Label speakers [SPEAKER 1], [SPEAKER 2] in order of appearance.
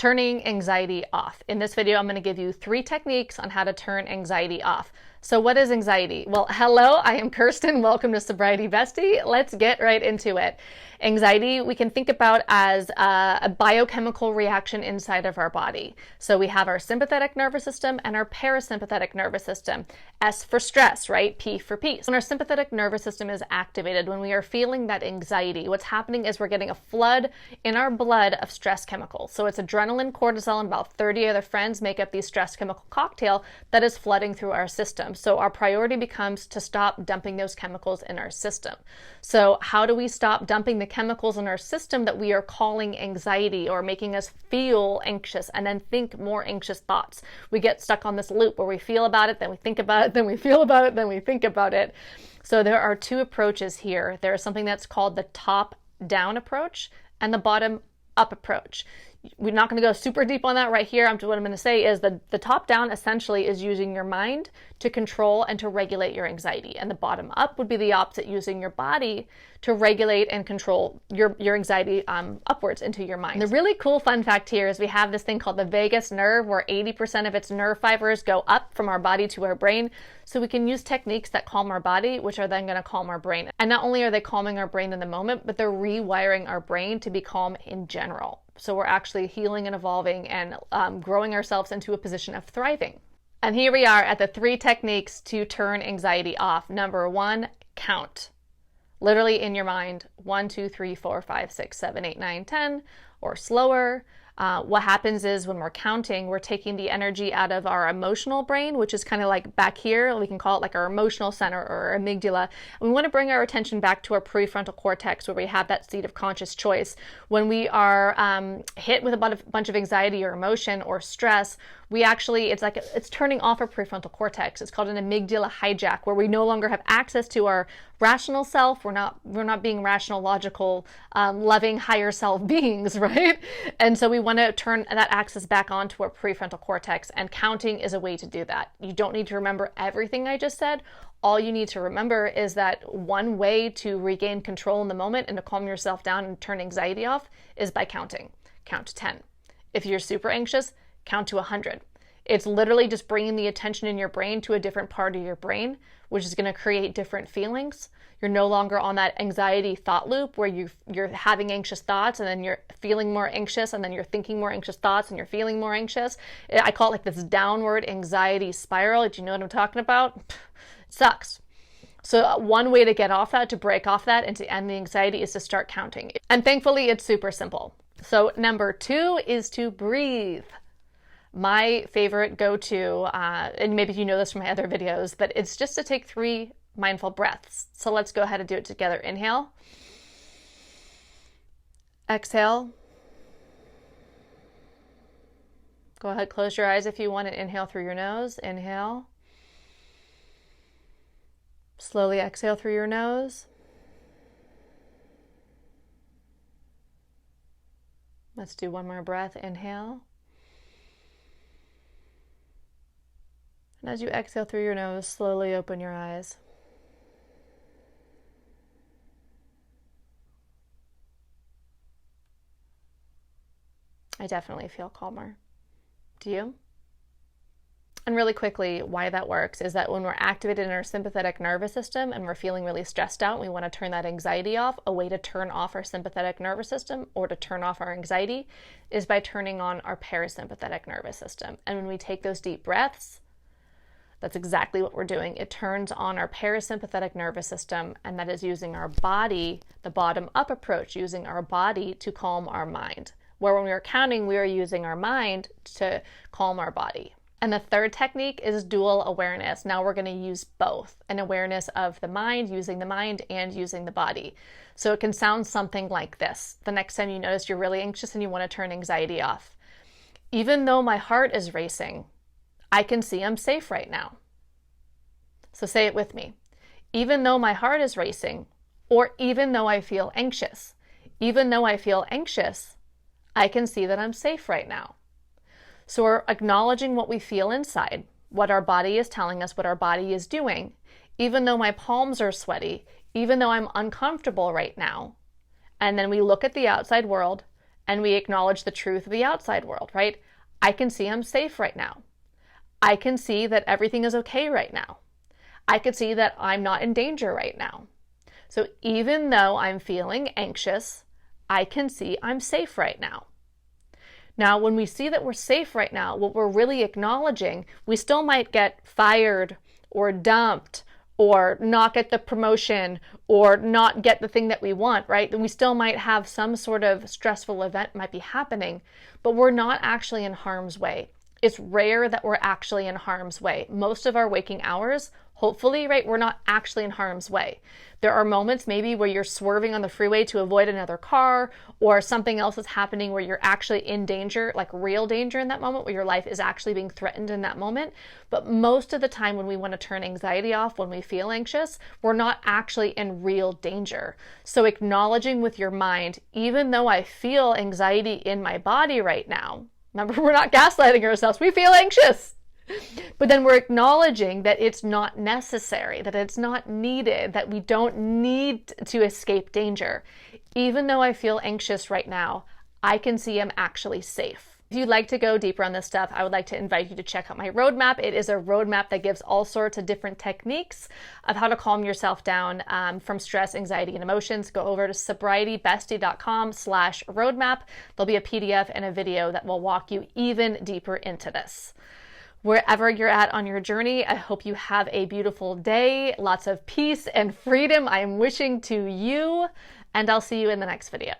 [SPEAKER 1] Turning anxiety off. In this video, I'm going to give you 3 techniques on how to turn anxiety off. So what is anxiety? Well, hello, I am Kirsten. Welcome to Sobriety Bestie. Let's get right into it. Anxiety, we can think about as a biochemical reaction inside of our body. So we have our sympathetic nervous system and our parasympathetic nervous system. S for stress, right? P for peace. When our sympathetic nervous system is activated, when we are feeling that anxiety, what's happening is we're getting a flood in our blood of stress chemicals. So it's adrenaline, cortisol, and about 30 other friends make up the stress chemical cocktail that is flooding through our system. So our priority becomes to stop dumping those chemicals in our system. So how do we stop dumping the chemicals in our system that we are calling anxiety or making us feel anxious and then think more anxious thoughts? We get stuck on this loop where we feel about it, then we think about it, then we feel about it, then we think about it. So there are 2 approaches here. There is something that's called the top-down approach and the bottom-up approach. We're not going to go super deep on that right here. What I'm going to say is the top down essentially is using your mind to control and to regulate your anxiety. And the bottom up would be the opposite, using your body to regulate and control your anxiety upwards into your mind. The really cool fun fact here is we have this thing called the vagus nerve, where 80% of its nerve fibers go up from our body to our brain. So we can use techniques that calm our body, which are then going to calm our brain. And not only are they calming our brain in the moment, but they're rewiring our brain to be calm in general. So we're actually healing and evolving and growing ourselves into a position of thriving. And here we are at the 3 techniques to turn anxiety off. Number 1, count. Literally in your mind, 1, 2, 3, 4, 5, 6, 7, 8, 9, 10, or slower. What happens is when we're counting, we're taking the energy out of our emotional brain, which is kind of like back here. We can call it like our emotional center or our amygdala. And we want to bring our attention back to our prefrontal cortex, where we have that seat of conscious choice. When we are hit with a bunch of anxiety or emotion or stress, we actually, it's turning off our prefrontal cortex. It's called an amygdala hijack, where we no longer have access to our rational self. We're not being rational, logical, loving, higher self beings, right? And so we want to turn that access back on to our prefrontal cortex, and counting is a way to do that. You don't need to remember everything I just said. All you need to remember is that one way to regain control in the moment and to calm yourself down and turn anxiety off is by counting. Count to 10. If you're super anxious, count to 100. It's literally just bringing the attention in your brain to a different part of your brain, which is going to create different feelings. You're no longer on that anxiety thought loop where you're having anxious thoughts and then you're feeling more anxious and then you're thinking more anxious thoughts and you're feeling more anxious. I call it like this downward anxiety spiral. Do you know what I'm talking about? It sucks. So one way to get off that, to break off that and to end the anxiety, is to start counting. And thankfully, it's super simple. So number 2 is to breathe. My favorite go-to, and maybe you know this from my other videos, but it's just to take 3 mindful breaths. So let's go ahead and do it together. Inhale. Exhale. Go ahead, close your eyes if you want, and inhale through your nose. Inhale. Slowly exhale through your nose. Let's do one more breath. Inhale. And as you exhale through your nose, slowly open your eyes. I definitely feel calmer. Do you? And really quickly, why that works is that when we're activated in our sympathetic nervous system and we're feeling really stressed out, we want to turn that anxiety off. A way to turn off our sympathetic nervous system or to turn off our anxiety is by turning on our parasympathetic nervous system. And when we take those deep breaths, that's exactly what we're doing. It turns on our parasympathetic nervous system, and that is using our body, the bottom-up approach, using our body to calm our mind. Where when we are counting, we are using our mind to calm our body. And the 3rd technique is dual awareness. Now we're going to use both, an awareness of the mind, using the mind, and using the body. So it can sound something like this. The next time you notice you're really anxious and you want to turn anxiety off. Even though my heart is racing, I can see I'm safe right now. So say it with me. Even though my heart is racing, or even though I feel anxious, even though I feel anxious, I can see that I'm safe right now. So we're acknowledging what we feel inside, what our body is telling us, what our body is doing. Even though my palms are sweaty, even though I'm uncomfortable right now, and then we look at the outside world and we acknowledge the truth of the outside world, right? I can see I'm safe right now. I can see that everything is okay right now. I can see that I'm not in danger right now. So even though I'm feeling anxious, I can see I'm safe right now. Now, when we see that we're safe right now, what we're really acknowledging, we still might get fired or dumped or not get the promotion or not get the thing that we want, right? Then we still might have some sort of stressful event might be happening, but we're not actually in harm's way. It's rare that we're actually in harm's way. Most of our waking hours, hopefully, right, we're not actually in harm's way. There are moments maybe where you're swerving on the freeway to avoid another car, or something else is happening where you're actually in danger, like real danger in that moment, where your life is actually being threatened in that moment. But most of the time when we want to turn anxiety off, when we feel anxious, we're not actually in real danger. So acknowledging with your mind, even though I feel anxiety in my body right now, remember, we're not gaslighting ourselves. We feel anxious. But then we're acknowledging that it's not necessary, that it's not needed, that we don't need to escape danger. Even though I feel anxious right now, I can see I'm actually safe. If you'd like to go deeper on this stuff, I would like to invite you to check out my roadmap. It is a roadmap that gives all sorts of different techniques of how to calm yourself down from stress, anxiety, and emotions. Go over to sobrietybestie.com/roadmap. There'll be a PDF and a video that will walk you even deeper into this. Wherever you're at on your journey, I hope you have a beautiful day, lots of peace and freedom I am wishing to you, and I'll see you in the next video.